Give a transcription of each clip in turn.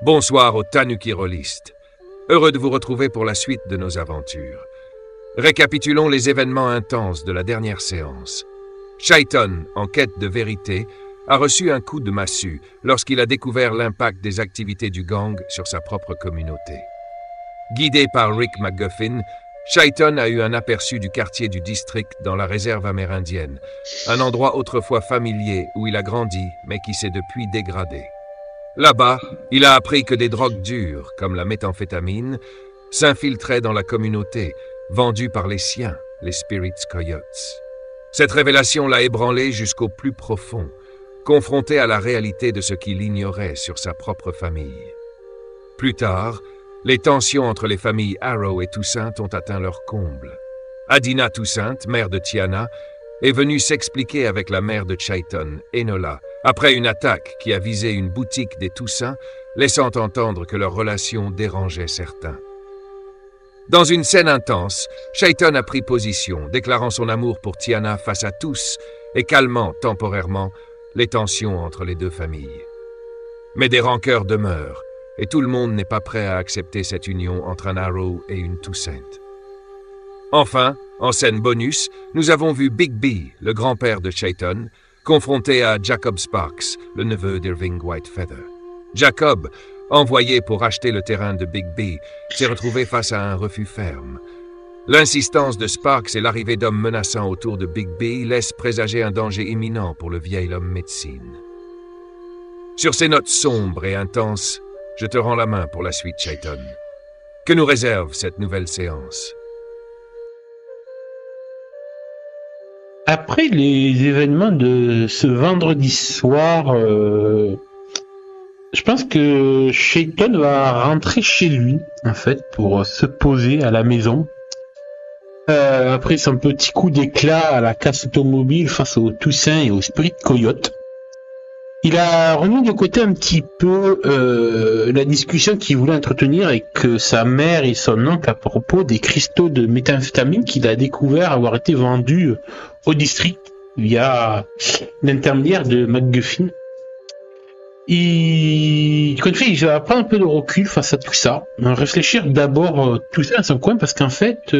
Bonsoir aux Tanuki Rollistes. Heureux de vous retrouver pour la suite de nos aventures. Récapitulons les événements intenses de la dernière séance. Shaiton, en quête de vérité, a reçu un coup de massue lorsqu'il a découvert l'impact des activités du gang sur sa propre communauté. Guidé par Rick McGuffin, Shaiton a eu un aperçu du quartier du district dans la réserve amérindienne, un endroit autrefois familier où il a grandi mais qui s'est depuis dégradé. Là-bas, il a appris que des drogues dures, comme la méthamphétamine, s'infiltraient dans la communauté, vendues par les siens, les Spirit Coyotes. Cette révélation l'a ébranlé jusqu'au plus profond, confronté à la réalité de ce qu'il ignorait sur sa propre famille. Plus tard, les tensions entre les familles Arrow et Toussaint ont atteint leur comble. Adina Toussaint, mère de Tiana, est venue s'expliquer avec la mère de Shaiton, Enola, après une attaque qui a visé une boutique des Toussaint, laissant entendre que leur relation dérangeait certains. Dans une scène intense, Shaiton a pris position, déclarant son amour pour Tiana face à tous et calmant temporairement les tensions entre les deux familles. Mais des rancœurs demeurent, et tout le monde n'est pas prêt à accepter cette union entre un Arrow et une Toussaint. Enfin, en scène bonus, nous avons vu Big B, le grand-père de Shaiton, confronté à Jacob Sparks, le neveu d'Irving Whitefeather. Jacob, envoyé pour acheter le terrain de Big B, s'est retrouvé face à un refus ferme. L'insistance de Sparks et l'arrivée d'hommes menaçants autour de Big B laissent présager un danger imminent pour le vieil homme médecine. Sur ces notes sombres et intenses, je te rends la main pour la suite, Shaiton. Que nous réserve cette nouvelle séance? Après les événements de ce vendredi soir, je pense que Shaiton va rentrer chez lui, en fait, pour se poser à la maison. Après son petit coup d'éclat à la casse automobile face aux Toussaint et aux Spirit Coyote, il a remis de côté un petit peu la discussion qu'il voulait entretenir avec sa mère et son oncle à propos des cristaux de méthamphétamine qu'il a découvert avoir été vendus au district via l'intermédiaire de McGuffin. Il va prendre un peu de recul face à tout ça, réfléchir d'abord tout ça à son coin, parce qu'en fait,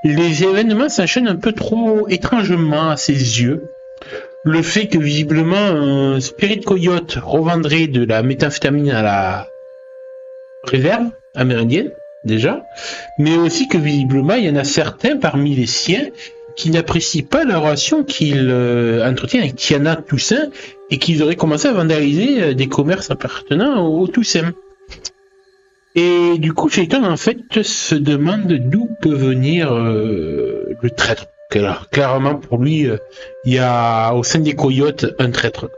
les événements s'enchaînent un peu trop étrangement à ses yeux. Le fait que visiblement un Spirit Coyote revendrait de la méthamphétamine à la réserve amérindienne, déjà, mais aussi que visiblement il y en a certains parmi les siens qui n'apprécient pas la relation qu'il entretient avec Tiana Toussaint et qu'ils auraient commencé à vandaliser des commerces appartenant aux Toussaint. Et du coup, Shaiton en fait se demande d'où peut venir le traître. Clairement, pour lui, il y a au sein des Coyotes un traître.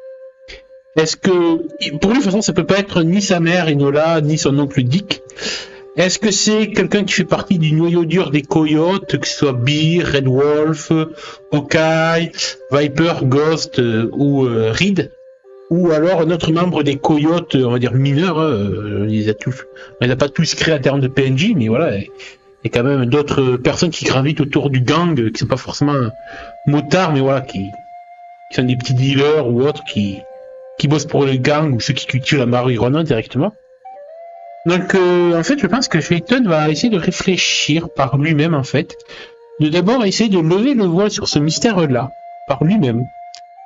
Est-ce que, pour lui, de toute façon, ça peut pas être ni sa mère Enola, ni son oncle Dick. Est-ce que c'est quelqu'un qui fait partie du noyau dur des Coyotes, que ce soit Bear, Red Wolf, Hawkeye, Viper, Ghost ou Reed, ou alors un autre membre des Coyotes, on va dire mineurs, on les a pas tous créés en termes de PNJ, mais voilà. Il y a quand même d'autres personnes qui gravitent autour du gang, qui sont pas forcément motards, mais voilà, qui sont des petits dealers ou autres qui bossent pour le gang ou ceux qui cultivent la marijuana directement. Donc, en fait, je pense que Shaiton va essayer de réfléchir par lui-même, en fait, de d'abord essayer de lever le voile sur ce mystère-là, par lui-même,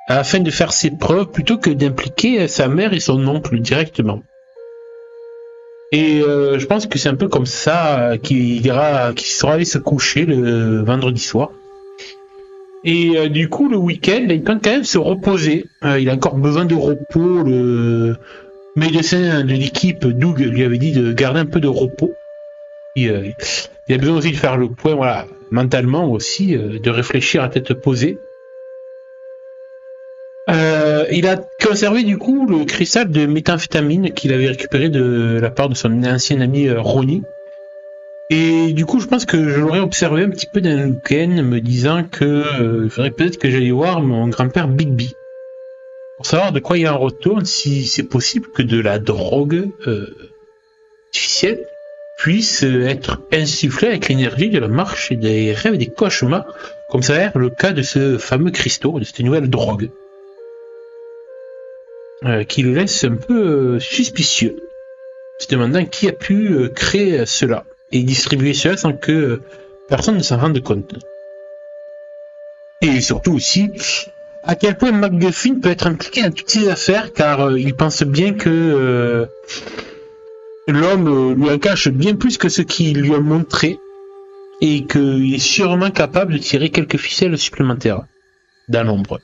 afin de faire ses preuves plutôt que d'impliquer sa mère et son oncle directement. Et je pense que c'est un peu comme ça qu'il sera allé se coucher le vendredi soir. Et du coup, le week-end, il compte quand même se reposer. Il a encore besoin de repos. Le médecin de l'équipe, Doug, lui avait dit de garder un peu de repos. Et, il a besoin aussi de faire le point, voilà, mentalement aussi, de réfléchir à tête posée. Il a conservé du coup le cristal de méthamphétamine qu'il avait récupéré de la part de son ancien ami Ronnie. Et du coup, je pense que je l'aurais observé un petit peu dans le week-end, me disant que il faudrait peut-être que j'aille voir mon grand-père Big B pour savoir de quoi il en retourne, si c'est possible que de la drogue artificielle puisse être insufflée avec l'énergie de la marche et des rêves et des cauchemars, comme ça a l'air le cas de ce fameux cristaux, de cette nouvelle drogue. Qui le laisse un peu suspicieux. se demandant qui a pu créer cela et distribuer cela sans que personne ne s'en rende compte. Et surtout aussi, à quel point MacGuffin peut être impliqué dans toutes ces affaires, car il pense bien que l'homme lui en cache bien plus que ce qu'il lui a montré, et qu'il est sûrement capable de tirer quelques ficelles supplémentaires dans l'ombre.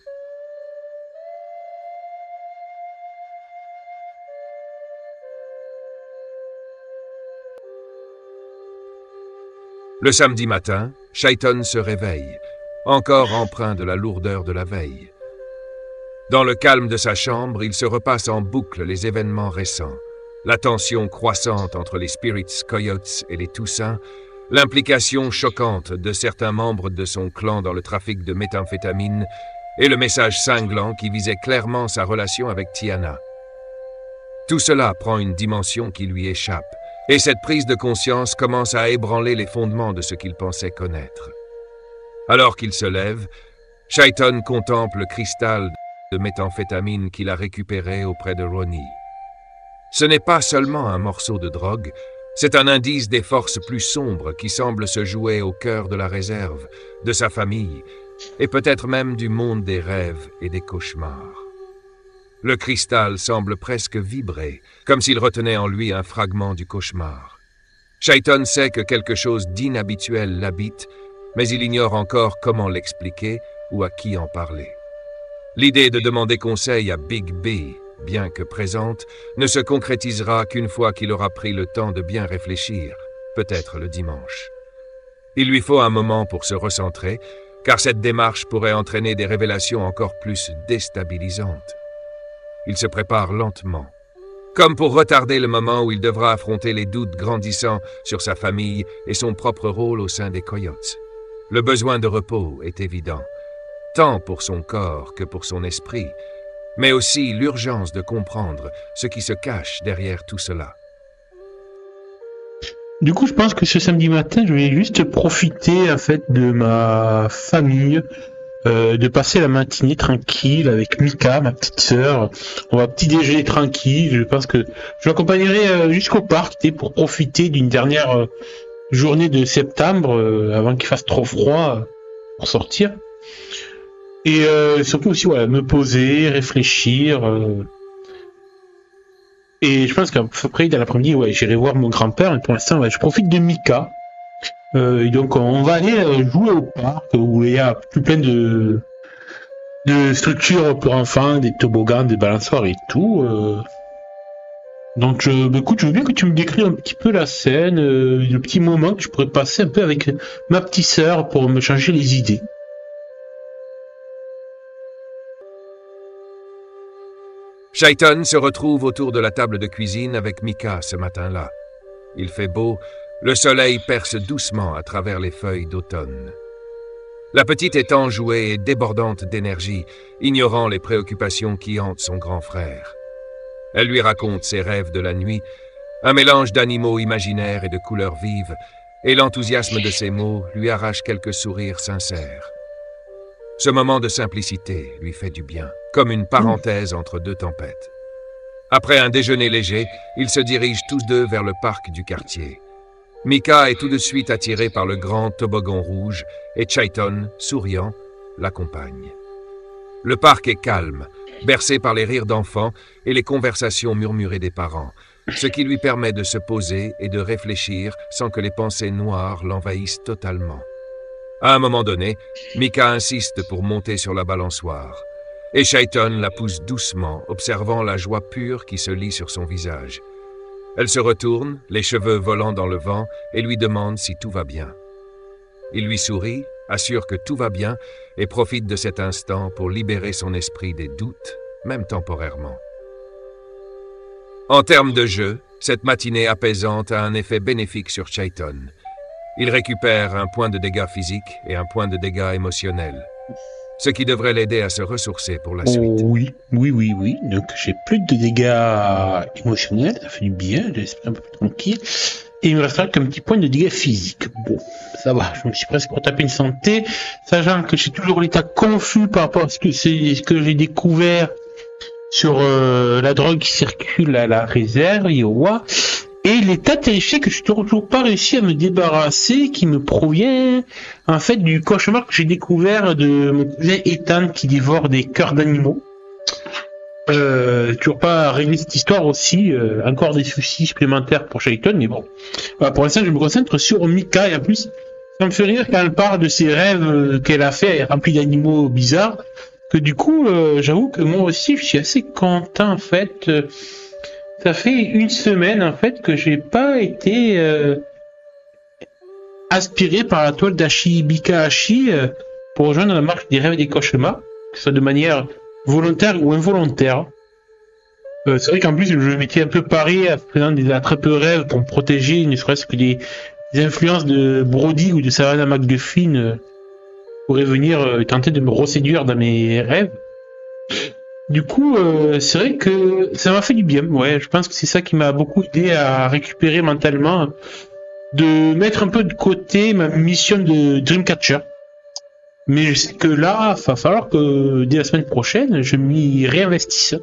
Le samedi matin, Chayton se réveille, encore empreint de la lourdeur de la veille. Dans le calme de sa chambre, il se repasse en boucle les événements récents, la tension croissante entre les Spirits Coyotes et les Toussaint, l'implication choquante de certains membres de son clan dans le trafic de méthamphétamine et le message cinglant qui visait clairement sa relation avec Tiana. Tout cela prend une dimension qui lui échappe, et cette prise de conscience commence à ébranler les fondements de ce qu'il pensait connaître. Alors qu'il se lève, Chayton contemple le cristal de méthamphétamine qu'il a récupéré auprès de Ronnie. Ce n'est pas seulement un morceau de drogue, c'est un indice des forces plus sombres qui semblent se jouer au cœur de la réserve, de sa famille, et peut-être même du monde des rêves et des cauchemars. Le cristal semble presque vibrer, comme s'il retenait en lui un fragment du cauchemar. Chayton sait que quelque chose d'inhabituel l'habite, mais il ignore encore comment l'expliquer ou à qui en parler. L'idée de demander conseil à Big B, bien que présente, ne se concrétisera qu'une fois qu'il aura pris le temps de bien réfléchir, peut-être le dimanche. Il lui faut un moment pour se recentrer, car cette démarche pourrait entraîner des révélations encore plus déstabilisantes. Il se prépare lentement, comme pour retarder le moment où il devra affronter les doutes grandissants sur sa famille et son propre rôle au sein des Coyotes. Le besoin de repos est évident, tant pour son corps que pour son esprit, mais aussi l'urgence de comprendre ce qui se cache derrière tout cela. Du coup, je pense que ce samedi matin, je vais juste profiter en fait de ma famille, de passer la matinée tranquille avec Mika, ma petite sœur. On va petit déjeuner tranquille. Je pense que je l'accompagnerai jusqu'au parc pour profiter d'une dernière journée de septembre avant qu'il fasse trop froid pour sortir. Et surtout aussi, voilà, me poser, réfléchir. Et je pense qu'après, dans l'après-midi, ouais, j'irai voir mon grand-père. Mais pour l'instant, ouais, je profite de Mika. Et donc, on va aller jouer au parc où il y a tout plein de structures pour enfants, des toboggans, des balançoires et tout. Donc, écoute, je veux bien que tu me décrives un petit peu la scène, le petit moment que je pourrais passer un peu avec ma petite sœur pour me changer les idées. Chayton se retrouve autour de la table de cuisine avec Mika ce matin-là. Il fait beau, le soleil perce doucement à travers les feuilles d'automne. La petite est enjouée et débordante d'énergie, ignorant les préoccupations qui hantent son grand frère. Elle lui raconte ses rêves de la nuit, un mélange d'animaux imaginaires et de couleurs vives, et l'enthousiasme de ses mots lui arrache quelques sourires sincères. Ce moment de simplicité lui fait du bien, comme une parenthèse entre deux tempêtes. Après un déjeuner léger, ils se dirigent tous deux vers le parc du quartier. Mika est tout de suite attirée par le grand toboggan rouge et Chayton, souriant, l'accompagne. Le parc est calme, bercé par les rires d'enfants et les conversations murmurées des parents, ce qui lui permet de se poser et de réfléchir sans que les pensées noires l'envahissent totalement. À un moment donné, Mika insiste pour monter sur la balançoire, et Chayton la pousse doucement, observant la joie pure qui se lit sur son visage. Elle se retourne, les cheveux volant dans le vent, et lui demande si tout va bien. Il lui sourit, assure que tout va bien, et profite de cet instant pour libérer son esprit des doutes, même temporairement. En termes de jeu, cette matinée apaisante a un effet bénéfique sur Chayton. Il récupère un point de dégâts physiques et un point de dégâts émotionnels, ce qui devrait l'aider à se ressourcer pour la suite. Oui. Donc j'ai plus de dégâts émotionnels, ça fait du bien, j'espère un peu plus tranquille. Et il me restera qu'un petit point de dégâts physiques. Bon, ça va, je me suis presque retapé une santé, sachant que j'ai toujours l'état confus par rapport à ce que j'ai découvert sur la drogue qui circule à la réserve, Iowa. Et l'état terrifié que je n'ai toujours pas réussi à me débarrasser, qui me provient en fait du cauchemar que j'ai découvert de mon cousin Ethan qui dévore des cœurs d'animaux. Toujours pas réglé cette histoire aussi, encore des soucis supplémentaires pour Shayton, mais bon. Voilà, pour l'instant, je me concentre sur Mika, et en plus, ça me fait rire quand elle parle de ses rêves qu'elle a fait, remplis d'animaux bizarres, que du coup, j'avoue que moi aussi, je suis assez content, en fait. Ça fait une semaine, en fait, que j'ai pas été aspiré par la toile d'Ashibika Hashi pour rejoindre la marche des rêves et des cauchemars, que ce soit de manière volontaire ou involontaire. C'est vrai qu'en plus je m'étais un peu paré à faisant des attrape-rêves pour me protéger, ne serait-ce que des influences de Brody ou de Savannah McDuffin pourraient venir tenter de me reséduire dans mes rêves. Du coup, c'est vrai que ça m'a fait du bien. Ouais, je pense que c'est ça qui m'a beaucoup aidé à récupérer mentalement, de mettre un peu de côté ma mission de Dreamcatcher. Mais je sais que là, il va falloir que dès la semaine prochaine, je m'y réinvestisse.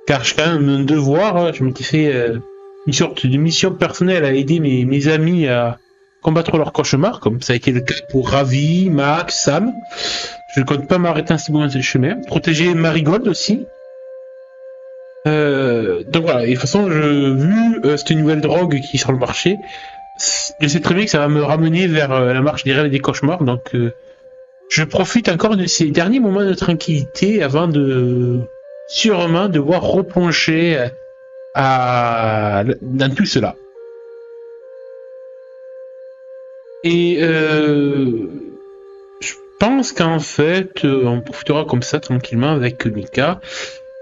Car j'ai quand même un devoir, je m'étais fait une sorte de mission personnelle à aider mes amis à combattre leurs cauchemars, comme ça a été le cas pour Ravi, Max, Sam. Je ne compte pas m'arrêter ainsi dans ce chemin. Protéger Marigold aussi. Donc voilà, et de toute façon, vu cette nouvelle drogue qui est sur le marché, je sais très bien que ça va me ramener vers la marche des rêves et des cauchemars, donc je profite encore de ces derniers moments de tranquillité avant de sûrement devoir replonger dans tout cela. Et je pense qu'en fait, on profitera comme ça tranquillement avec Mika.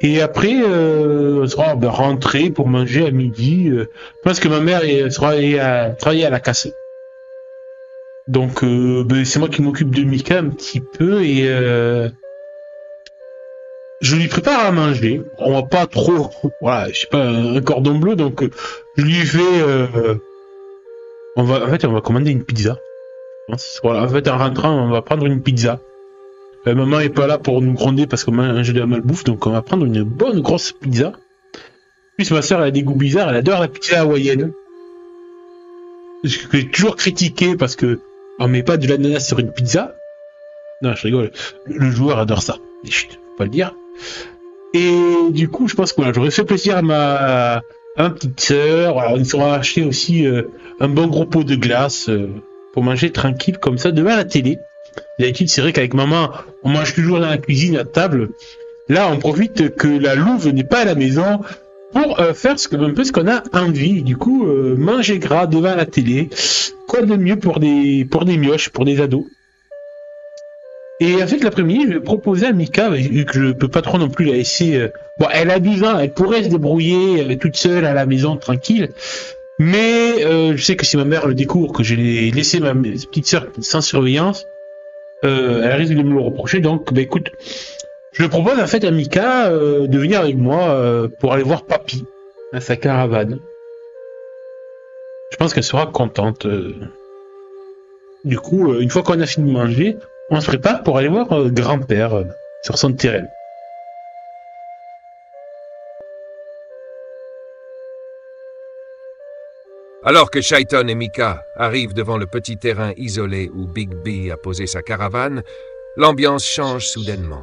Et après, on sera rentré pour manger à midi. Je pense que ma mère sera allée travailler à la casse. Donc, c'est moi qui m'occupe de Mika un petit peu et je lui prépare à manger. On va pas trop, voilà, je sais pas, un cordon bleu, donc je lui fais. On va commander une pizza. Voilà, en fait, en rentrant, on va prendre une pizza. Maman est pas là pour nous gronder parce qu'on mange de la malbouffe, donc on va prendre une bonne grosse pizza. Puis ma soeur, elle a des goûts bizarres, elle adore la pizza hawaïenne. Ce que j'ai toujours critiqué parce que on met pas de l'ananas sur une pizza. Non, je rigole. Le joueur adore ça. Mais chut, faut pas le dire. Et du coup, je pense que voilà, j'aurais fait plaisir à ma petite sœur. Voilà, on s'aura acheté aussi un bon gros pot de glace pour manger tranquille comme ça devant la télé. D'habitude, c'est vrai qu'avec maman, on mange toujours dans la cuisine à table. Là, on profite que la louve n'est pas à la maison pour faire un peu ce qu'on a envie. Du coup, manger gras devant la télé, quoi de mieux pour des mioches, pour des ados. Et en fait, l'après-midi, je vais proposer à Mika, vu que je peux pas trop non plus la laisser... Bon, elle a 10 ans, elle pourrait se débrouiller toute seule à la maison, tranquille. Mais je sais que si ma mère le découvre que j'ai laissé ma petite sœur sans surveillance, elle risque de me le reprocher. Donc, écoute, je propose en fait à Mika de venir avec moi pour aller voir Papy à sa caravane. Je pense qu'elle sera contente. Du coup, une fois qu'on a fini de manger, on se prépare pour aller voir grand-père sur son terrain. Alors que Shayton et Mika arrivent devant le petit terrain isolé où Big B a posé sa caravane, l'ambiance change soudainement.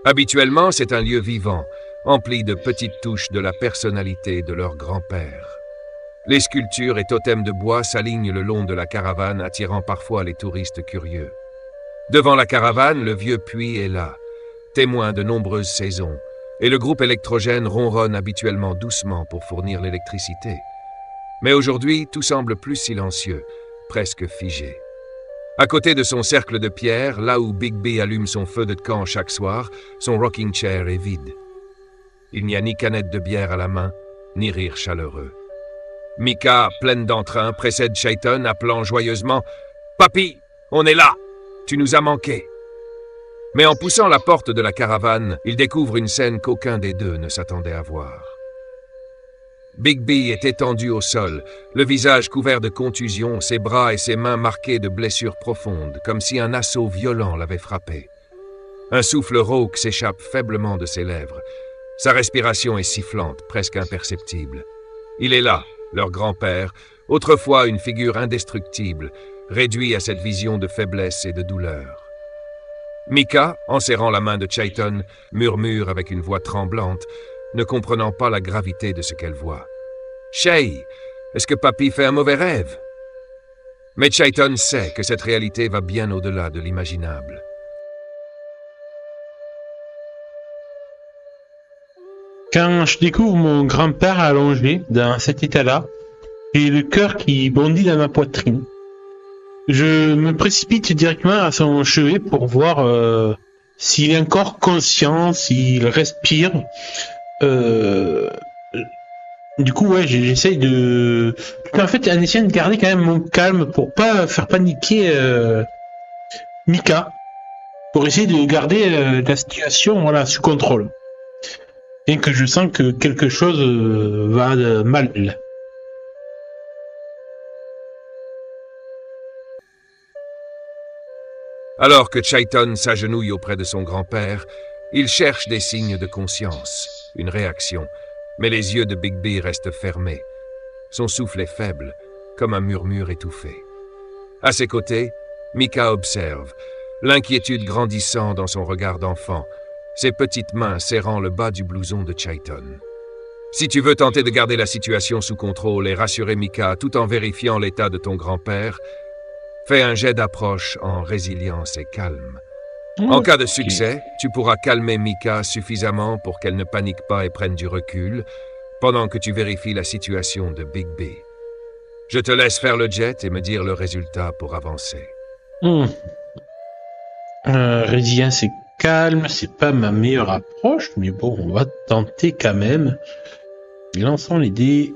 Habituellement, c'est un lieu vivant, empli de petites touches de la personnalité de leur grand-père. Les sculptures et totems de bois s'alignent le long de la caravane, attirant parfois les touristes curieux. Devant la caravane, le vieux puits est là, témoin de nombreuses saisons, et le groupe électrogène ronronne habituellement doucement pour fournir l'électricité. Mais aujourd'hui, tout semble plus silencieux, presque figé. À côté de son cercle de pierre, là où Big B allume son feu de camp chaque soir, son rocking chair est vide. Il n'y a ni canette de bière à la main, ni rire chaleureux. Mika, pleine d'entrain, précède Shayton, appelant joyeusement « Papy, on est là! Tu nous as manqué !» Mais en poussant la porte de la caravane, il découvre une scène qu'aucun des deux ne s'attendait à voir. Big B est étendu au sol, le visage couvert de contusions, ses bras et ses mains marqués de blessures profondes, comme si un assaut violent l'avait frappé. Un souffle rauque s'échappe faiblement de ses lèvres. Sa respiration est sifflante, presque imperceptible. Il est là, leur grand-père, autrefois une figure indestructible, réduit à cette vision de faiblesse et de douleur. Mika, en serrant la main de Chaiton, murmure avec une voix tremblante, ne comprenant pas la gravité de ce qu'elle voit. « Shay, est-ce que papy fait un mauvais rêve ?» Mais Chaiton sait que cette réalité va bien au-delà de l'imaginable. Quand je découvre mon grand-père allongé dans cet état-là, j'ai le cœur qui bondit dans ma poitrine. Je me précipite directement à son chevet pour voir s'il est encore conscient, s'il respire. Du coup, ouais, j'essaye de... En fait, en essayant de garder quand même mon calme pour pas faire paniquer Mika, pour essayer de garder la situation voilà, sous contrôle. Et que je sens que quelque chose va mal. Alors que Chaiton s'agenouille auprès de son grand-père, il cherche des signes de conscience, une réaction, mais les yeux de Bigby restent fermés. Son souffle est faible, comme un murmure étouffé. À ses côtés, Mika observe, l'inquiétude grandissant dans son regard d'enfant, ses petites mains serrant le bas du blouson de Chaiton. Si tu veux tenter de garder la situation sous contrôle et rassurer Mika tout en vérifiant l'état de ton grand-père, fais un jet d'approche en résilience et calme. En cas de succès, tu pourras calmer Mika suffisamment pour qu'elle ne panique pas et prenne du recul, pendant que tu vérifies la situation de Bigby. Je te laisse faire le jet et me dire le résultat pour avancer. Résilience et calme, c'est pas ma meilleure approche, mais bon, on va tenter quand même. Lançons les dés.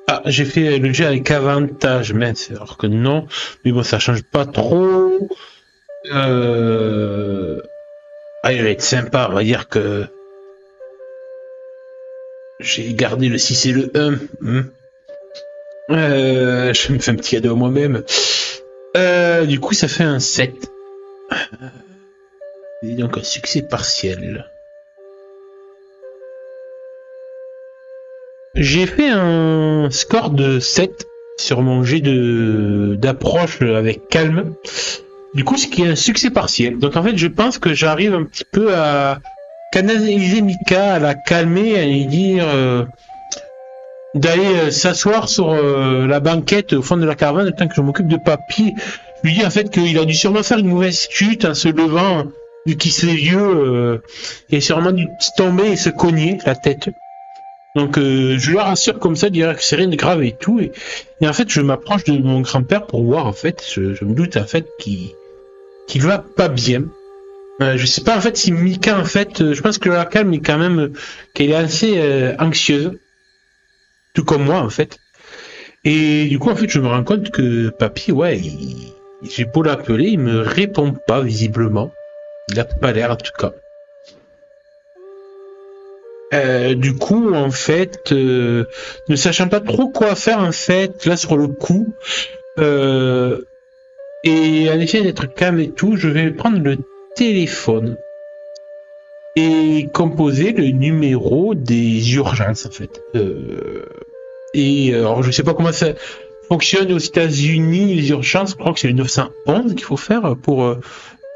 Ah, j'ai fait le jet avec avantage, mince, alors que non. Mais bon, ça change pas trop. Ah, il va être sympa, on va dire que... J'ai gardé le 6 et le 1. Je me fais un petit cadeau à moi-même. Du coup, ça fait un 7. Et donc un succès partiel. J'ai fait un score de 7 sur mon jet d'approche avec calme. Du coup, ce qui est un succès partiel. Donc en fait, je pense que j'arrive un petit peu à canaliser Mika, à la calmer, à lui dire d'aller s'asseoir sur la banquette au fond de la caravane, le temps que je m'occupe de papy. Je lui dis en fait qu'il a dû sûrement faire une mauvaise chute en se levant, vu qu'il s'est vieux, il a sûrement dû tomber et se cogner la tête. Donc je le rassure comme ça, dire que c'est rien de grave et tout. Et en fait, je m'approche de mon grand-père pour voir, en fait, je me doute en fait qu'il va pas bien. Je sais pas en fait si Mika, en fait, je pense que la calme est quand même, qu'elle est assez anxieuse, tout comme moi en fait. Et du coup, en fait, je me rends compte que papy, ouais, j'ai beau l'appeler, il me répond pas visiblement. Il a pas l'air en tout cas. Du coup, en fait, ne sachant pas trop quoi faire, en fait, là sur le coup, et en essayant d'être calme et tout, je vais prendre le téléphone et composer le numéro des urgences, en fait. Alors, je sais pas comment ça fonctionne aux États-Unis, les urgences, je crois que c'est le 911 qu'il faut faire pour...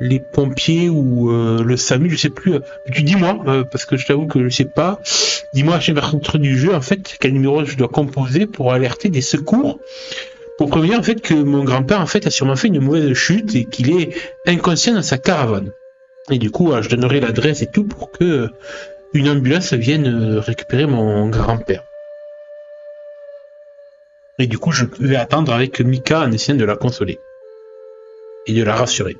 les pompiers ou le SAMU, je sais plus. Tu dis-moi, parce que je t'avoue que je sais pas. Dis-moi à chaque partie du jeu, en fait, quel numéro je dois composer pour alerter des secours, pour prévenir en fait que mon grand-père en fait a sûrement fait une mauvaise chute et qu'il est inconscient dans sa caravane. Et du coup, je donnerai l'adresse et tout pour que une ambulance vienne récupérer mon grand-père. Et du coup, je vais attendre avec Mika en essayant de la consoler et de la rassurer.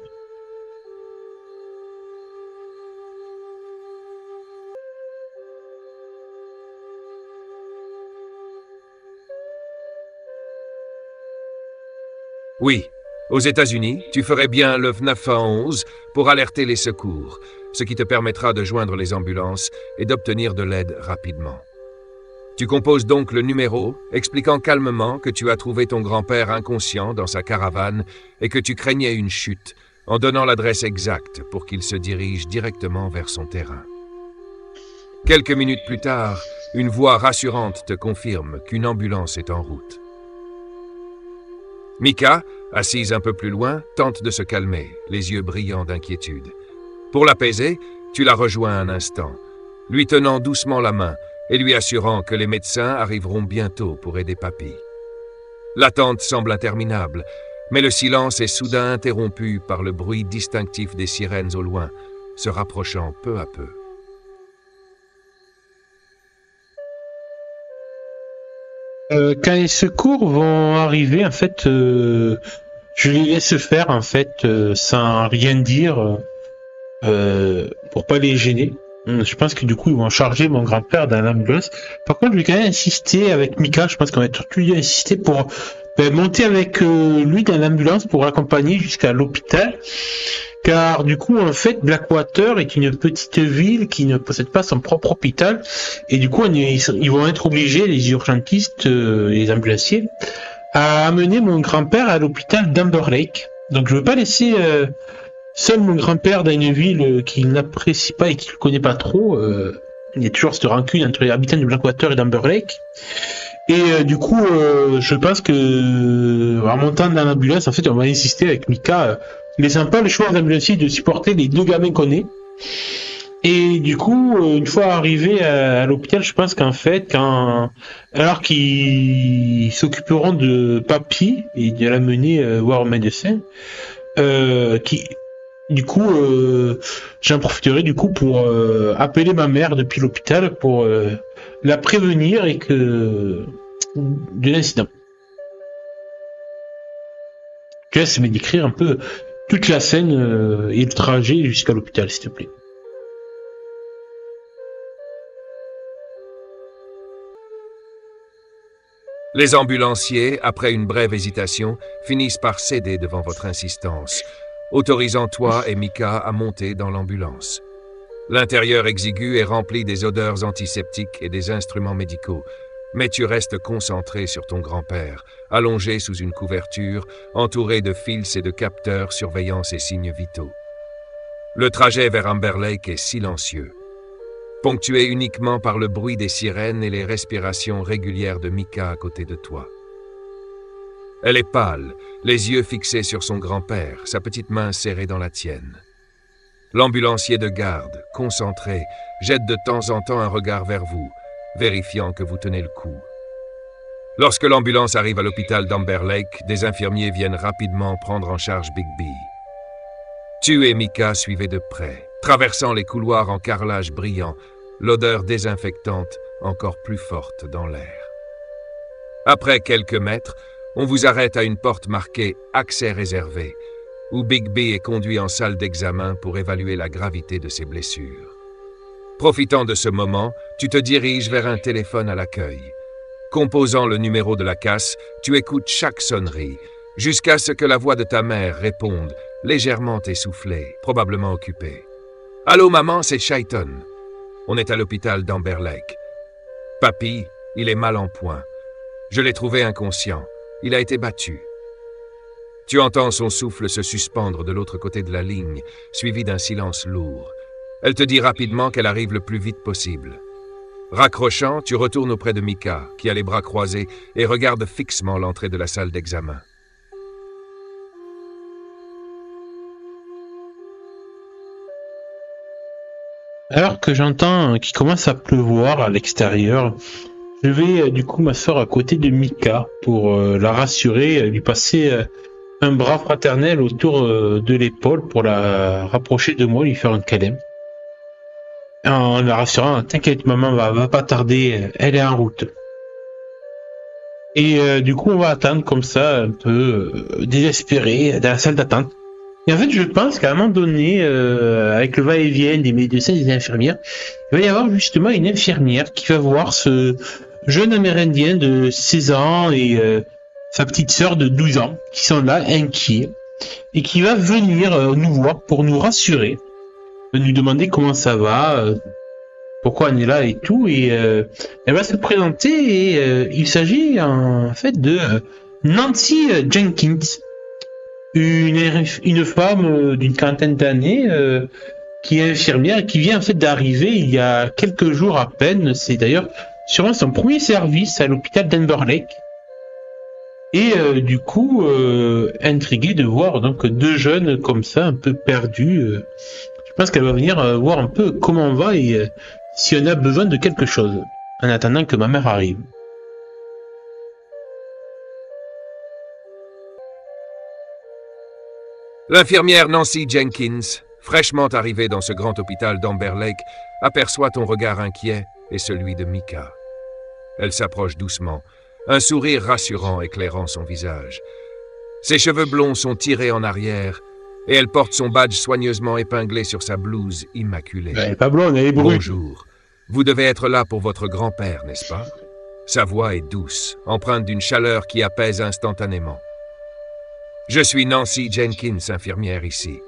Oui, aux États-Unis, tu ferais bien le 911 pour alerter les secours, ce qui te permettra de joindre les ambulances et d'obtenir de l'aide rapidement. Tu composes donc le numéro, expliquant calmement que tu as trouvé ton grand-père inconscient dans sa caravane et que tu craignais une chute, en donnant l'adresse exacte pour qu'il se dirige directement vers son terrain. Quelques minutes plus tard, une voix rassurante te confirme qu'une ambulance est en route. Mika, assise un peu plus loin, tente de se calmer, les yeux brillants d'inquiétude. Pour l'apaiser, tu la rejoins un instant, lui tenant doucement la main et lui assurant que les médecins arriveront bientôt pour aider Papy. L'attente semble interminable, mais le silence est soudain interrompu par le bruit distinctif des sirènes au loin, se rapprochant peu à peu. Quand les secours vont arriver, en fait, je les laisse faire, en fait, sans rien dire, pour pas les gêner. Je pense que du coup, ils vont charger mon grand-père dans l'ambulance. Par contre, je vais quand même insister avec Mika, je pense qu'on va surtout insister pour monter avec lui dans l'ambulance pour l'accompagner jusqu'à l'hôpital. Car du coup, en fait, Blackwater est une petite ville qui ne possède pas son propre hôpital. Et du coup, ils vont être obligés, les urgentistes, les ambulanciers, à amener mon grand-père à l'hôpital d'Amber Lake. Donc je veux pas laisser seul mon grand-père dans une ville qu'il n'apprécie pas et qu'il ne connaît pas trop. Il y a toujours cette rancune entre les habitants de Blackwater et d'Amber Lake. Et du coup, je pense que en montant dans l'ambulance, en fait, on va insister avec Mika, laissant pas le choix aux ambulanciers de supporter les deux gamins qu'on est. Et du coup, une fois arrivé à l'hôpital, je pense qu'en fait, alors qu'ils s'occuperont de Papy et de l'amener voir un médecin, du coup, j'en profiterai du coup pour appeler ma mère depuis l'hôpital pour la prévenir de l'incident. Je laisse me décrire un peu toute la scène et le trajet jusqu'à l'hôpital, s'il te plaît. Les ambulanciers, après une brève hésitation, finissent par céder devant votre insistance, autorisant toi et Mika à monter dans l'ambulance. L'intérieur exigu est rempli des odeurs antiseptiques et des instruments médicaux, mais tu restes concentré sur ton grand-père, allongé sous une couverture, entouré de fils et de capteurs surveillant ses signes vitaux. Le trajet vers Amber Lake est silencieux, ponctué uniquement par le bruit des sirènes et les respirations régulières de Mika à côté de toi. Elle est pâle, les yeux fixés sur son grand-père, sa petite main serrée dans la tienne. L'ambulancier de garde, concentré, jette de temps en temps un regard vers vous, vérifiant que vous tenez le coup. Lorsque l'ambulance arrive à l'hôpital d'Amber Lake, des infirmiers viennent rapidement prendre en charge Bigby. Tu et Mika suivez de près, traversant les couloirs en carrelage brillant, l'odeur désinfectante encore plus forte dans l'air. Après quelques mètres, on vous arrête à une porte marquée « Accès réservé », où Bigby est conduit en salle d'examen pour évaluer la gravité de ses blessures. Profitant de ce moment, tu te diriges vers un téléphone à l'accueil. Composant le numéro de la casse, tu écoutes chaque sonnerie, jusqu'à ce que la voix de ta mère réponde, légèrement essoufflée, probablement occupée. « Allô maman, c'est Chayton. On est à l'hôpital d'Amber Lake. Papy, il est mal en point. Je l'ai trouvé inconscient. Il a été battu. » Tu entends son souffle se suspendre de l'autre côté de la ligne, suivi d'un silence lourd. Elle te dit rapidement qu'elle arrive le plus vite possible. Raccrochant, tu retournes auprès de Mika, qui a les bras croisés et regarde fixement l'entrée de la salle d'examen. Alors que j'entends qu'il commence à pleuvoir à l'extérieur, je vais du coup m'asseoir à côté de Mika pour la rassurer, lui passer un bras fraternel autour de l'épaule pour la rapprocher de moi, lui faire un câlin. En la rassurant, t'inquiète maman, va pas tarder, elle est en route. Et du coup on va attendre comme ça, un peu désespéré, dans la salle d'attente. Et en fait je pense qu'à un moment donné, avec le va-et-vient des médecins et des infirmières, il va y avoir justement une infirmière qui va voir ce jeune Amérindien de 16 ans et sa petite sœur de 12 ans, qui sont là, inquiets, et qui va venir nous voir pour nous rassurer, nous demander comment ça va, pourquoi on est là et tout, et elle va se présenter, et il s'agit en fait de Nancy Jenkins, une femme d'une quarantaine d'années qui est infirmière, qui vient en fait d'arriver il y a quelques jours à peine. C'est d'ailleurs sûrement son premier service à l'hôpital d'Amber Lake. Et du coup, intriguée de voir donc deux jeunes comme ça, un peu perdus. Je pense qu'elle va venir voir un peu comment on va et si on a besoin de quelque chose, en attendant que ma mère arrive. L'infirmière Nancy Jenkins, fraîchement arrivée dans ce grand hôpital d'Amber Lake, aperçoit ton regard inquiet et celui de Micah. Elle s'approche doucement, un sourire rassurant éclairant son visage. Ses cheveux blonds sont tirés en arrière et elle porte son badge soigneusement épinglé sur sa blouse immaculée. Elle est pas blonde, elle est brune. Bonjour. Vous devez être là pour votre grand-père, n'est-ce pas? Sa voix est douce, empreinte d'une chaleur qui apaise instantanément. Je suis Nancy Jenkins, infirmière ici.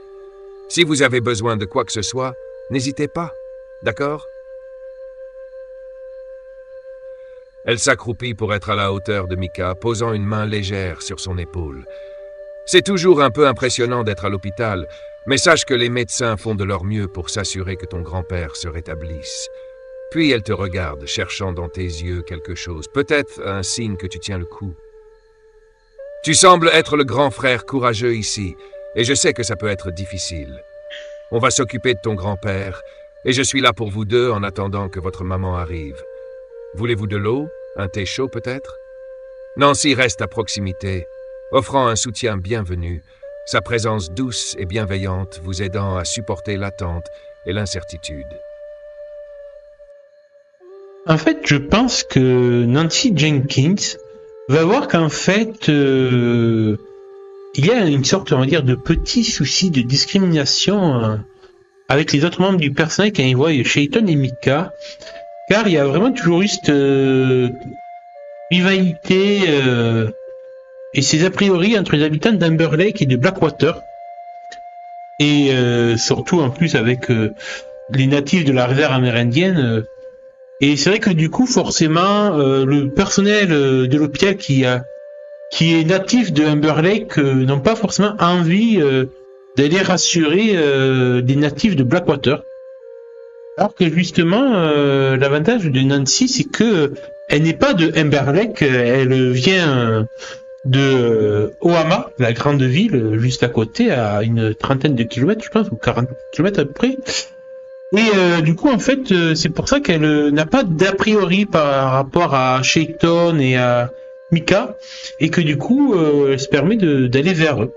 Si vous avez besoin de quoi que ce soit, n'hésitez pas, d'accord? Elle s'accroupit pour être à la hauteur de Micah, posant une main légère sur son épaule. C'est toujours un peu impressionnant d'être à l'hôpital, mais sache que les médecins font de leur mieux pour s'assurer que ton grand-père se rétablisse. Puis elle te regarde, cherchant dans tes yeux quelque chose, peut-être un signe que tu tiens le coup. Tu sembles être le grand frère courageux ici, et je sais que ça peut être difficile. On va s'occuper de ton grand-père, et je suis là pour vous deux en attendant que votre maman arrive. Voulez-vous de l'eau? Un thé chaud peut-être? Nancy reste à proximité, offrant un soutien bienvenu, sa présence douce et bienveillante vous aidant à supporter l'attente et l'incertitude. En fait, je pense que Nancy Jenkins va voir qu'en fait, il y a une sorte, on va dire, de petit souci de discrimination avec les autres membres du personnel quand ils voient Chayton et Micah, car il y a vraiment toujours eu cette rivalité et ces a priori entre les habitants d'Amber Lake et de Blackwater, et surtout en plus avec les natifs de la réserve amérindienne. Et c'est vrai que du coup, forcément, le personnel de l'hôpital qui est natif de Amber Lake n'ont pas forcément envie d'aller rassurer des natifs de Blackwater. Alors que justement, l'avantage de Nancy, c'est que elle n'est pas de Amber Lake, elle vient de Oamaha, la grande ville juste à côté, à une trentaine de kilomètres, je pense, ou 40 kilomètres à peu près. Et du coup, en fait, c'est pour ça qu'elle n'a pas d'a priori par rapport à Chayton et à Micah, et que du coup, elle se permet d'aller vers eux.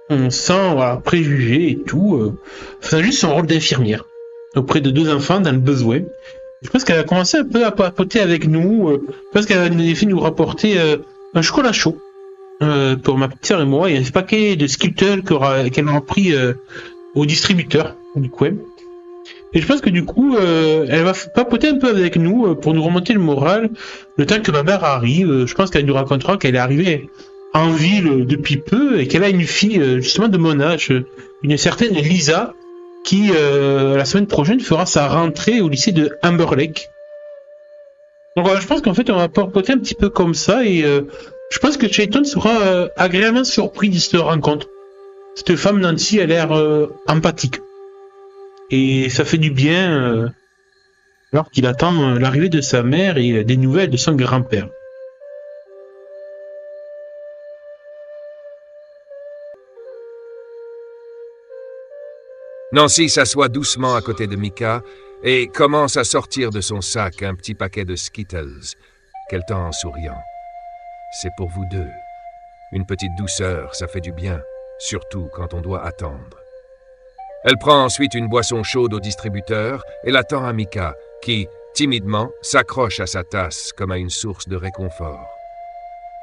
On sent préjugés et tout, faisant juste son rôle d'infirmière auprès de deux enfants dans le besoin. Je pense qu'elle a commencé un peu à papoter avec nous. Je pense qu'elle a fait nous rapporter un chocolat chaud pour ma petite sœur et moi, et un paquet de Skittles qu'elle aura pris au distributeur du coin. Et je pense que du coup, elle va papoter un peu avec nous pour nous remonter le moral le temps que ma mère arrive. Je pense qu'elle nous racontera qu'elle est arrivée en ville depuis peu et qu'elle a une fille justement de mon âge, une certaine Lisa, qui la semaine prochaine fera sa rentrée au lycée de Amber Lake. Donc voilà, je pense qu'en fait on va papoter un petit peu comme ça et je pense que Chayton sera agréablement surpris de cette rencontre. Cette femme Nancy a l'air empathique. Et ça fait du bien alors qu'il attend l'arrivée de sa mère et des nouvelles de son grand-père. Nancy s'assoit doucement à côté de Micah et commence à sortir de son sac un petit paquet de Skittles qu'elle tend en souriant. C'est pour vous deux. Une petite douceur, ça fait du bien, surtout quand on doit attendre. Elle prend ensuite une boisson chaude au distributeur et la tend à Micah, qui, timidement, s'accroche à sa tasse comme à une source de réconfort.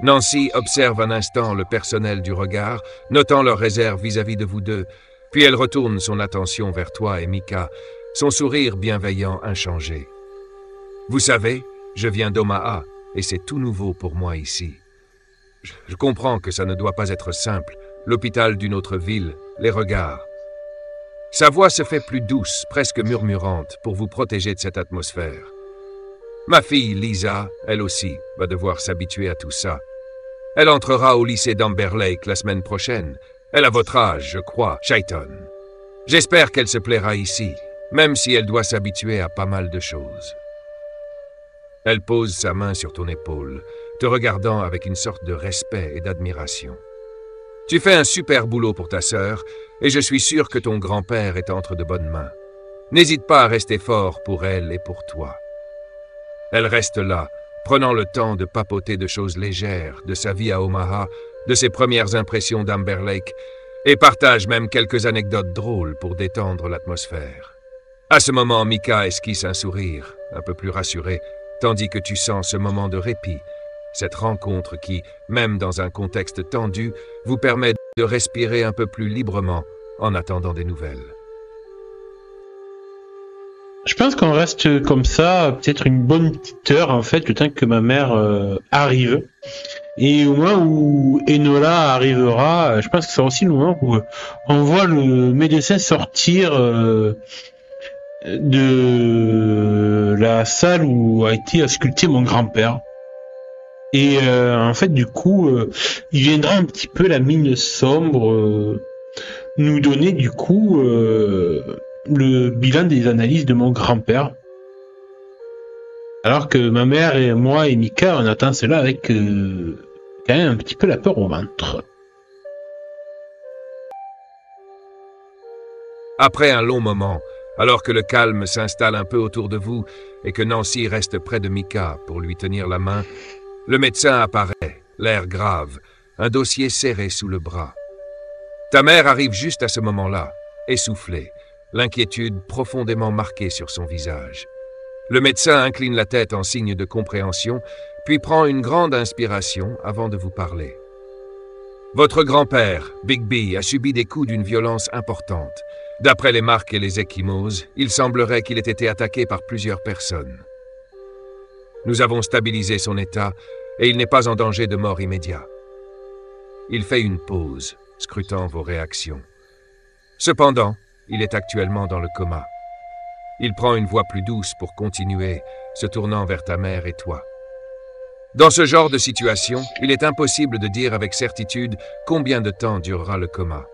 Nancy observe un instant le personnel du regard, notant leur réserve vis-à-vis de vous deux, puis elle retourne son attention vers toi et Micah, son sourire bienveillant inchangé. Vous savez, je viens d'Omaha et c'est tout nouveau pour moi ici. Je comprends que ça ne doit pas être simple, l'hôpital d'une autre ville, les regards. Sa voix se fait plus douce, presque murmurante, pour vous protéger de cette atmosphère. Ma fille, Lisa, elle aussi, va devoir s'habituer à tout ça. Elle entrera au lycée d'Amber Lake la semaine prochaine. Elle a votre âge, je crois, Chayton. J'espère qu'elle se plaira ici, même si elle doit s'habituer à pas mal de choses. Elle pose sa main sur ton épaule, te regardant avec une sorte de respect et d'admiration. Tu fais un super boulot pour ta sœur, et je suis sûr que ton grand-père est entre de bonnes mains. N'hésite pas à rester fort pour elle et pour toi. Elle reste là, prenant le temps de papoter de choses légères, de sa vie à Omaha, de ses premières impressions d'Amber Lake, et partage même quelques anecdotes drôles pour détendre l'atmosphère. À ce moment, Micah esquisse un sourire, un peu plus rassuré, tandis que tu sens ce moment de répit, cette rencontre qui, même dans un contexte tendu, vous permet de respirer un peu plus librement en attendant des nouvelles. Je pense qu'on reste comme ça, peut-être une bonne petite heure, en fait, le temps que ma mère arrive. Et au moment où Enola arrivera, je pense que ce sera aussi le moment où on voit le médecin sortir de la salle où a été sculpté mon grand-père. Et en fait, du coup, il viendra un petit peu la mine sombre nous donner, du coup, le bilan des analyses de mon grand-père. Alors que ma mère et moi et Micah, on attend cela avec quand même un petit peu la peur au ventre. Après un long moment, alors que le calme s'installe un peu autour de vous et que Nancy reste près de Micah pour lui tenir la main, le médecin apparaît, l'air grave, un dossier serré sous le bras. Ta mère arrive juste à ce moment-là, essoufflée, l'inquiétude profondément marquée sur son visage. Le médecin incline la tête en signe de compréhension, puis prend une grande inspiration avant de vous parler. Votre grand-père, Bigby, a subi des coups d'une violence importante. D'après les marques et les ecchymoses, il semblerait qu'il ait été attaqué par plusieurs personnes. Nous avons stabilisé son état et il n'est pas en danger de mort immédiat. Il fait une pause, scrutant vos réactions. Cependant, il est actuellement dans le coma. Il prend une voix plus douce pour continuer, se tournant vers ta mère et toi. Dans ce genre de situation, il est impossible de dire avec certitude combien de temps durera le coma.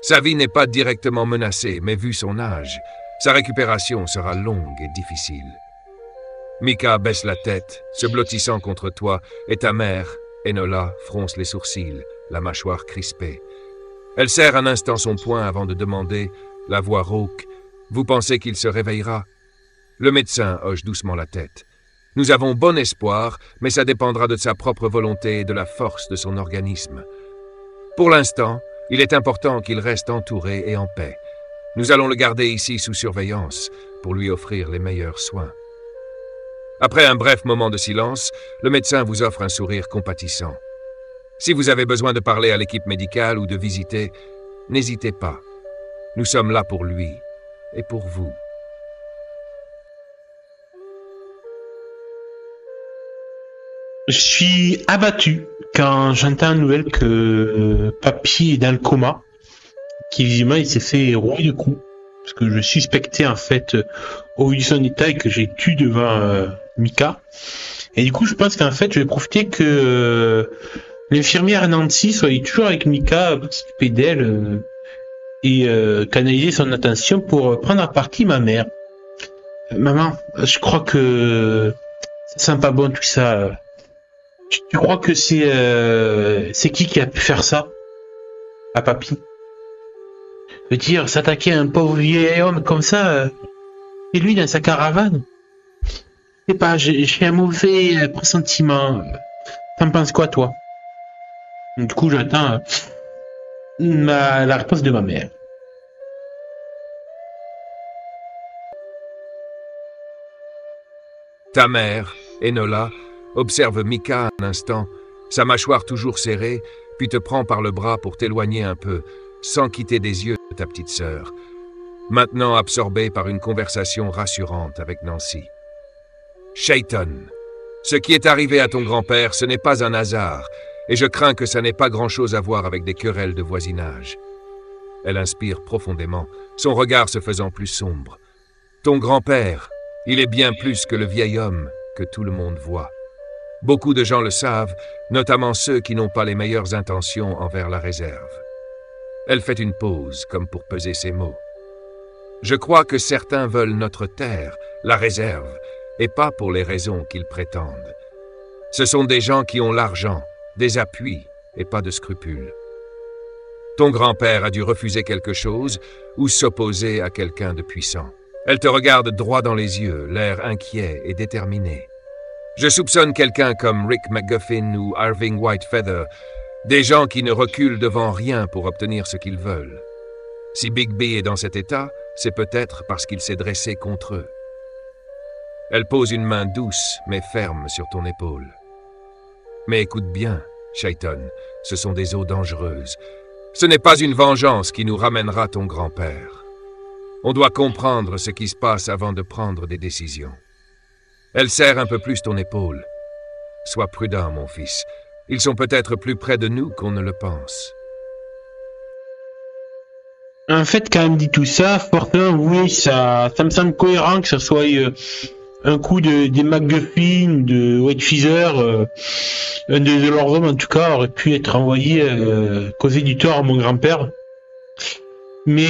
Sa vie n'est pas directement menacée, mais vu son âge, sa récupération sera longue et difficile. Micah baisse la tête, se blottissant contre toi, et ta mère, Enola, fronce les sourcils, la mâchoire crispée. Elle serre un instant son poing avant de demander, la voix rauque, « Vous pensez qu'il se réveillera ?» Le médecin hoche doucement la tête. « Nous avons bon espoir, mais ça dépendra de sa propre volonté et de la force de son organisme. Pour l'instant, il est important qu'il reste entouré et en paix. Nous allons le garder ici sous surveillance pour lui offrir les meilleurs soins. » Après un bref moment de silence, le médecin vous offre un sourire compatissant. Si vous avez besoin de parler à l'équipe médicale ou de visiter, n'hésitez pas. Nous sommes là pour lui et pour vous. Je suis abattu quand j'entends la nouvelle que papy est dans le coma, qui visiblement il s'est fait rouler de coups, parce que je suspectais en fait au vu de son état et que j'ai tué devant Micah. Et du coup je pense qu'en fait je vais profiter que l'infirmière Nancy soit toujours avec Micah pour s'occuper d'elle et canaliser son attention pour prendre à partie ma mère. Maman, je crois que ça sent pas bon tout ça. Tu crois que c'est qui a pu faire ça à papy? Je veux dire, s'attaquer à un pauvre vieil homme comme ça, et lui dans sa caravane? Je sais pas, j'ai un mauvais pressentiment. T'en penses quoi, toi? Du coup, j'attends la réponse de ma mère. Ta mère, Enola, observe Micah un instant, sa mâchoire toujours serrée, puis te prend par le bras pour t'éloigner un peu, sans quitter des yeux de ta petite sœur, maintenant absorbée par une conversation rassurante avec Nancy. Chayton, ce qui est arrivé à ton grand-père, ce n'est pas un hasard, et je crains que ça n'ait pas grand-chose à voir avec des querelles de voisinage. Elle inspire profondément, son regard se faisant plus sombre. Ton grand-père, il est bien plus que le vieil homme que tout le monde voit. Beaucoup de gens le savent, notamment ceux qui n'ont pas les meilleures intentions envers la réserve. Elle fait une pause, comme pour peser ses mots. Je crois que certains veulent notre terre, la réserve, et pas pour les raisons qu'ils prétendent. Ce sont des gens qui ont l'argent, des appuis, et pas de scrupules. Ton grand-père a dû refuser quelque chose ou s'opposer à quelqu'un de puissant. Elle te regarde droit dans les yeux, l'air inquiet et déterminé. Je soupçonne quelqu'un comme Rick McGuffin ou Irving Whitefeather, des gens qui ne reculent devant rien pour obtenir ce qu'ils veulent. Si Bigby est dans cet état, c'est peut-être parce qu'il s'est dressé contre eux. Elle pose une main douce mais ferme sur ton épaule. Mais écoute bien, Chayton, ce sont des eaux dangereuses. Ce n'est pas une vengeance qui nous ramènera ton grand-père. On doit comprendre ce qui se passe avant de prendre des décisions. Elle serre un peu plus ton épaule. Sois prudent, mon fils. Ils sont peut-être plus près de nous qu'on ne le pense. En fait, quand elle me dit tout ça, forcément, oui, ça me semble cohérent que ce soit un coup des McGuffin, de Whitefeather, un de leurs hommes en tout cas, aurait pu être envoyé causer du tort à mon grand-père. Mais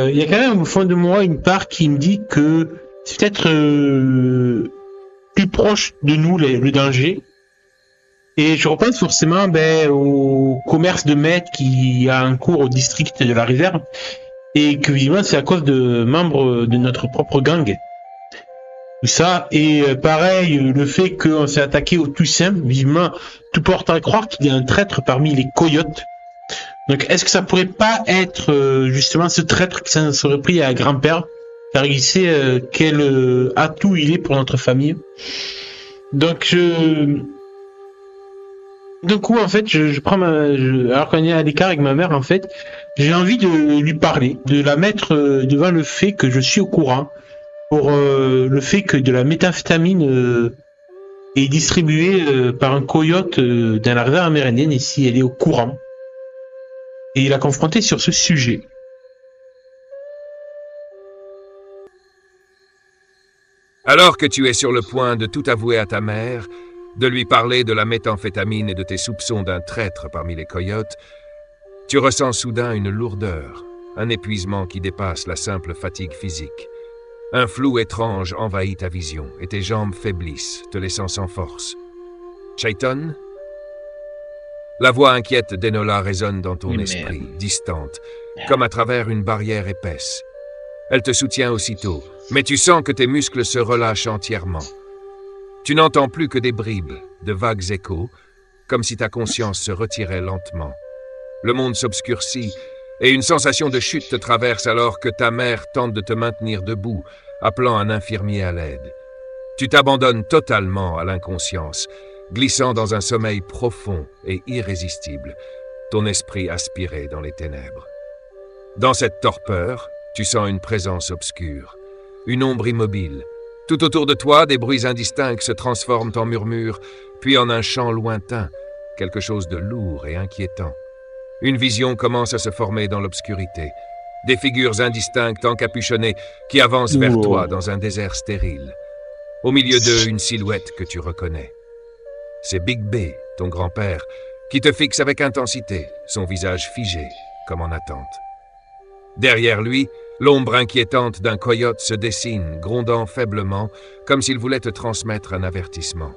il y a quand même au fond de moi une part qui me dit que c'est peut-être plus proche de nous le danger. Et je repense forcément au commerce de meth qui a un cours au district de la réserve et que visiblement c'est à cause de membres de notre propre gang. Tout ça, et pareil, le fait qu'on s'est attaqué au Toussaint, visiblement, tout porte à croire qu'il y a un traître parmi les coyotes. Donc est-ce que ça pourrait pas être justement ce traître qui s'en serait pris à grand-père, car il sait quel atout il est pour notre famille. Donc d'un coup, en fait, je prends alors qu'on est à l'écart avec ma mère, en fait, j'ai envie de lui parler, de la mettre devant le fait que je suis au courant, pour le fait que de la méthamphétamine est distribuée par un coyote dans la réserve amérindienne, et si elle est au courant. Et il a confronté sur ce sujet. Alors que tu es sur le point de tout avouer à ta mère, de lui parler de la méthamphétamine et de tes soupçons d'un traître parmi les coyotes, tu ressens soudain une lourdeur, un épuisement qui dépasse la simple fatigue physique. Un flou étrange envahit ta vision et tes jambes faiblissent, te laissant sans force. Chayton? La voix inquiète d'Enola résonne dans ton esprit, distante, comme à travers une barrière épaisse. Elle te soutient aussitôt, mais tu sens que tes muscles se relâchent entièrement. Tu n'entends plus que des bribes, de vagues échos, comme si ta conscience se retirait lentement. Le monde s'obscurcit, et une sensation de chute te traverse alors que ta mère tente de te maintenir debout, appelant un infirmier à l'aide. Tu t'abandonnes totalement à l'inconscience, glissant dans un sommeil profond et irrésistible, ton esprit aspiré dans les ténèbres. Dans cette torpeur, tu sens une présence obscure, une ombre immobile. Tout autour de toi, des bruits indistincts se transforment en murmures, puis en un chant lointain, quelque chose de lourd et inquiétant. Une vision commence à se former dans l'obscurité. Des figures indistinctes encapuchonnées qui avancent vers toi dans un désert stérile. Au milieu d'eux, une silhouette que tu reconnais. C'est Bigby, ton grand-père, qui te fixe avec intensité, son visage figé, comme en attente. Derrière lui, l'ombre inquiétante d'un coyote se dessine, grondant faiblement, comme s'il voulait te transmettre un avertissement.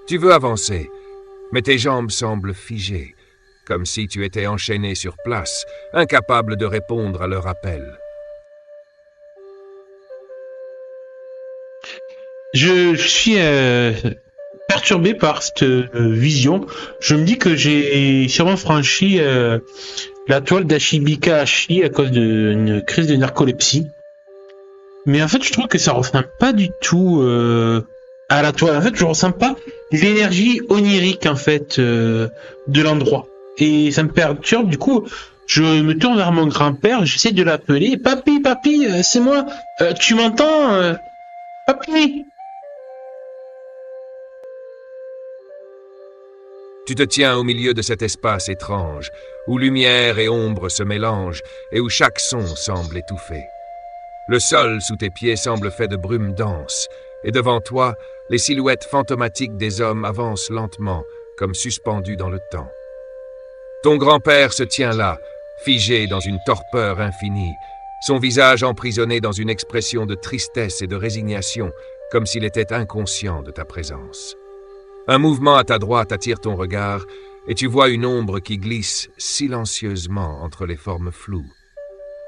Tu veux avancer, mais tes jambes semblent figées, comme si tu étais enchaîné sur place, incapable de répondre à leur appel. Je suis perturbé par cette vision. Je me dis que j'ai sûrement franchi la toile d'Ashibika-Ashi à cause d'une crise de narcolepsie. Mais en fait, je trouve que ça ressemble pas du tout à la toile. En fait, je ressens pas l'énergie onirique en fait de l'endroit. Et ça me perturbe. Du coup, je me tourne vers mon grand-père. J'essaie de l'appeler. Papy, c'est moi. Tu m'entends, papy? Tu te tiens au milieu de cet espace étrange, où lumière et ombre se mélangent et où chaque son semble étouffé. Le sol sous tes pieds semble fait de brume dense, et devant toi, les silhouettes fantomatiques des hommes avancent lentement, comme suspendues dans le temps. Ton grand-père se tient là, figé dans une torpeur infinie, son visage emprisonné dans une expression de tristesse et de résignation, comme s'il était inconscient de ta présence. Un mouvement à ta droite attire ton regard, et tu vois une ombre qui glisse silencieusement entre les formes floues.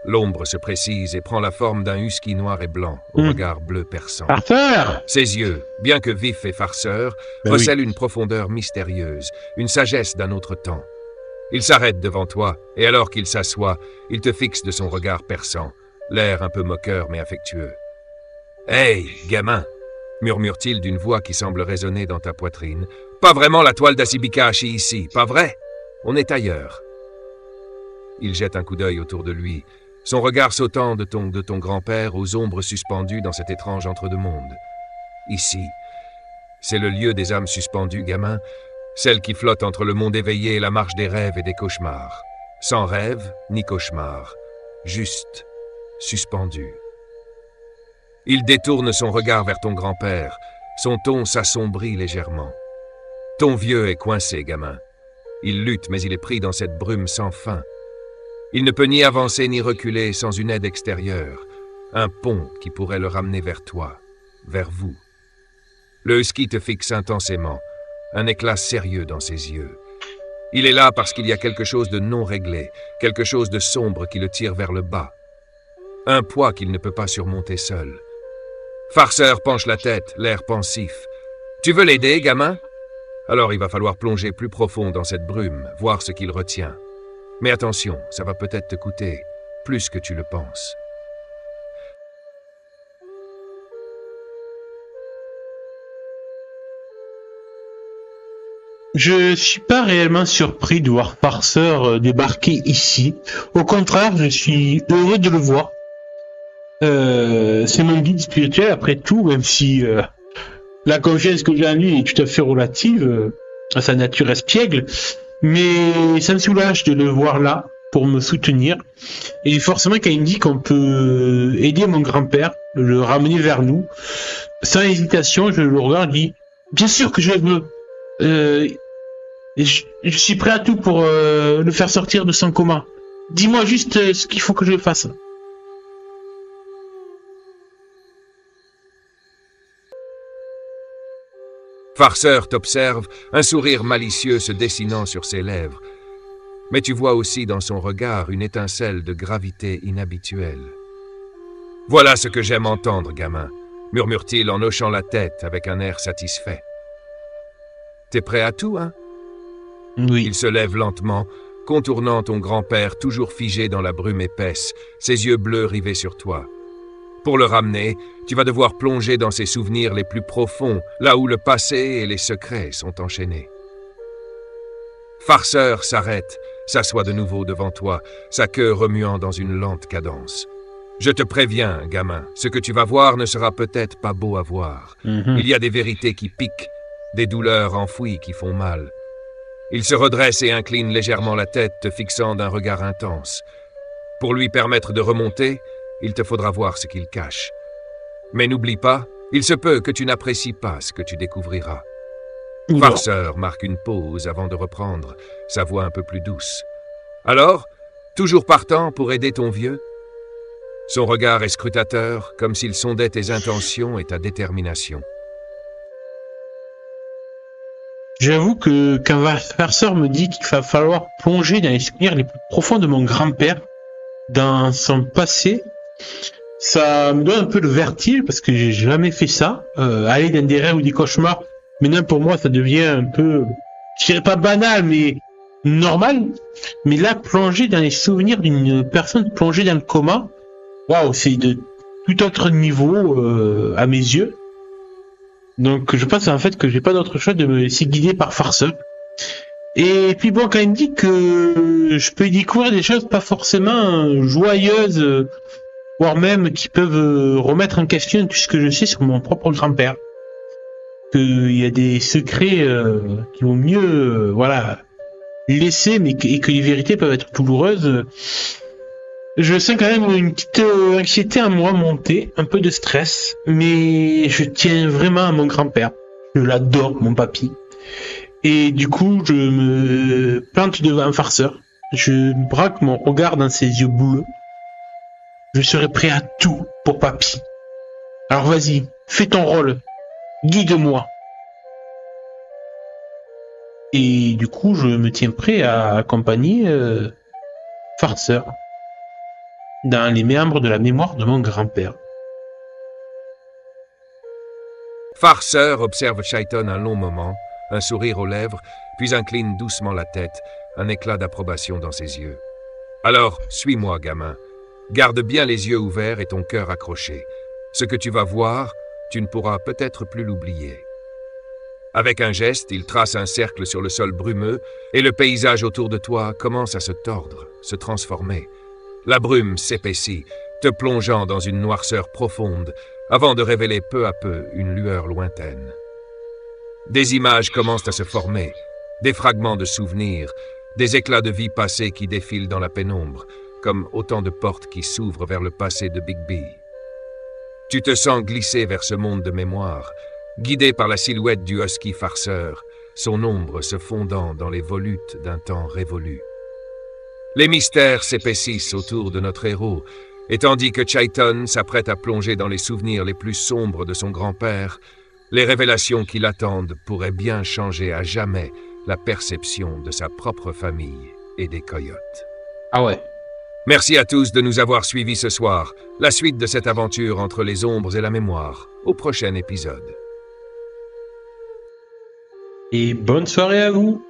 L'ombre se précise et prend la forme d'un husky noir et blanc, au regard bleu perçant. Farceur! Ses yeux, bien que vifs et farceurs, recèlent une profondeur mystérieuse, une sagesse d'un autre temps. Il s'arrête devant toi, et alors qu'il s'assoit, il te fixe de son regard perçant, l'air un peu moqueur mais affectueux. « Hey, gamin !» murmure-t-il d'une voix qui semble résonner dans ta poitrine. « Pas vraiment la toile d'Asibikashi ici, pas vrai? On est ailleurs. » Il jette un coup d'œil autour de lui, son regard sautant de ton grand-père aux ombres suspendues dans cet étrange entre-deux-mondes. Ici, c'est le lieu des âmes suspendues, gamin, celle qui flotte entre le monde éveillé et la marche des rêves et des cauchemars. Sans rêve ni cauchemar, juste suspendu. Il détourne son regard vers ton grand-père, son ton s'assombrit légèrement. Ton vieux est coincé, gamin. Il lutte, mais il est pris dans cette brume sans fin. Il ne peut ni avancer ni reculer sans une aide extérieure, un pont qui pourrait le ramener vers toi, vers vous. Le husky te fixe intensément, un éclat sérieux dans ses yeux. Il est là parce qu'il y a quelque chose de non réglé, quelque chose de sombre qui le tire vers le bas. Un poids qu'il ne peut pas surmonter seul. Farceur penche la tête, l'air pensif. Tu veux l'aider, gamin? Alors il va falloir plonger plus profond dans cette brume, voir ce qu'il retient. Mais attention, ça va peut-être te coûter plus que tu le penses. Je suis pas réellement surpris de voir Farceur débarquer ici. Au contraire, je suis heureux de le voir. C'est mon guide spirituel après tout, même si la confiance que j'ai en lui est tout à fait relative à sa nature espiègle. Mais ça me soulage de le voir là pour me soutenir. Et forcément, quand il me dit qu'on peut aider mon grand-père, le ramener vers nous, sans hésitation, je le regarde et dis « Bien sûr que je veux je suis prêt à tout pour le faire sortir de son coma. Dis-moi juste ce qu'il faut que je fasse. » Farceur t'observe, un sourire malicieux se dessinant sur ses lèvres. Mais tu vois aussi dans son regard une étincelle de gravité inhabituelle. « Voilà ce que j'aime entendre, gamin, » murmure-t-il en hochant la tête avec un air satisfait. « T'es prêt à tout, hein ?» Oui. Il se lève lentement, contournant ton grand-père toujours figé dans la brume épaisse, ses yeux bleus rivés sur toi. Pour le ramener, tu vas devoir plonger dans ses souvenirs les plus profonds, là où le passé et les secrets sont enchaînés. Farceur s'arrête, s'assoit de nouveau devant toi, sa queue remuant dans une lente cadence. Je te préviens, gamin, ce que tu vas voir ne sera peut-être pas beau à voir. Il y a des vérités qui piquent, des douleurs enfouies qui font mal. Il se redresse et incline légèrement la tête, te fixant d'un regard intense. Pour lui permettre de remonter, il te faudra voir ce qu'il cache. Mais n'oublie pas, il se peut que tu n'apprécies pas ce que tu découvriras. Farceur marque une pause avant de reprendre, sa voix un peu plus douce. Alors, toujours partant pour aider ton vieux? Son regard est scrutateur, comme s'il sondait tes intentions et ta détermination. J'avoue que quand Farceur me dit qu'il va falloir plonger dans les souvenirs les plus profonds de mon grand-père, dans son passé, ça me donne un peu le vertige parce que j'ai jamais fait ça. Aller dans des rêves ou des cauchemars, maintenant pour moi ça devient un peu, je dirais pas banal, mais normal. Mais là, plonger dans les souvenirs d'une personne plongée dans le coma, waouh, c'est de tout autre niveau à mes yeux. Donc je pense en fait que j'ai pas d'autre choix de me laisser guider par Farceur. Et puis bon, quand il me dit que je peux y découvrir des choses pas forcément joyeuses, voire même qui peuvent remettre en question tout ce que je sais sur mon propre grand-père, qu'il y a des secrets qui vaut mieux voilà, laisser, mais et que les vérités peuvent être douloureuses, je sens quand même une petite anxiété à moi monter, un peu de stress, mais je tiens vraiment à mon grand-père. Je l'adore, mon papy. Et du coup, je me plante devant un Farceur. Je braque mon regard dans ses yeux bleus. Je serai prêt à tout pour papy. Alors vas-y, fais ton rôle. Guide-moi. Et du coup, je me tiens prêt à accompagner Farceur dans les méandres de la mémoire de mon grand-père. Farceur observe Shaiton un long moment, un sourire aux lèvres, puis incline doucement la tête, un éclat d'approbation dans ses yeux. Alors, suis-moi, gamin. Garde bien les yeux ouverts et ton cœur accroché. Ce que tu vas voir, tu ne pourras peut-être plus l'oublier. Avec un geste, il trace un cercle sur le sol brumeux et le paysage autour de toi commence à se tordre, se transformer. La brume s'épaissit, te plongeant dans une noirceur profonde, avant de révéler peu à peu une lueur lointaine. Des images commencent à se former, des fragments de souvenirs, des éclats de vie passée qui défilent dans la pénombre, comme autant de portes qui s'ouvrent vers le passé de Bigby. Tu te sens glisser vers ce monde de mémoire, guidé par la silhouette du husky farceur, son ombre se fondant dans les volutes d'un temps révolu. Les mystères s'épaississent autour de notre héros, et tandis que Shaiton s'apprête à plonger dans les souvenirs les plus sombres de son grand-père, les révélations qui l'attendent pourraient bien changer à jamais la perception de sa propre famille et des coyotes. Ah ouais. Merci à tous de nous avoir suivis ce soir. La suite de cette aventure entre les ombres et la mémoire, au prochain épisode. Et bonne soirée à vous.